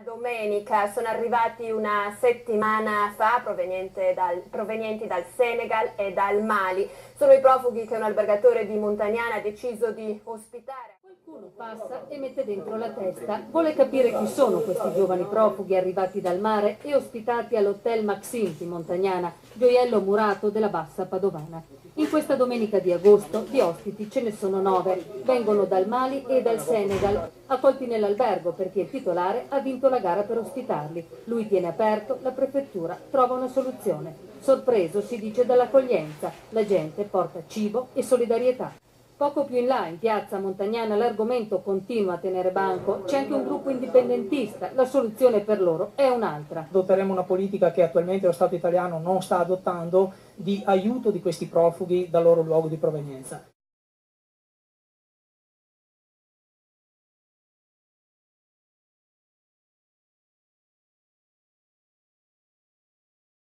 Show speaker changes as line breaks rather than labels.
Domenica sono arrivati una settimana fa provenienti dal Senegal e dal Mali. Sono i profughi che un albergatore di Montagnana ha deciso di ospitare.
Qualcuno passa e mette dentro la testa. Vuole capire chi sono questi giovani profughi arrivati dal mare e ospitati all'Hotel Maxim di Montagnana, gioiello murato della bassa padovana. In questa domenica di agosto di ospiti ce ne sono 9. Vengono dal Mali e dal Senegal, accolti nell'albergo perché il titolare ha vinto la gara per ospitarli. Lui tiene aperto, la prefettura trova una soluzione. Sorpreso, si dice, dall'accoglienza. La gente porta cibo e solidarietà. Poco più in là, in piazza Montagnana, l'argomento continua a tenere banco. C'è anche un gruppo indipendentista. La soluzione per loro è un'altra.
Adotteremo una politica che attualmente lo Stato italiano non sta adottando di aiuto di questi profughi dal loro luogo di provenienza.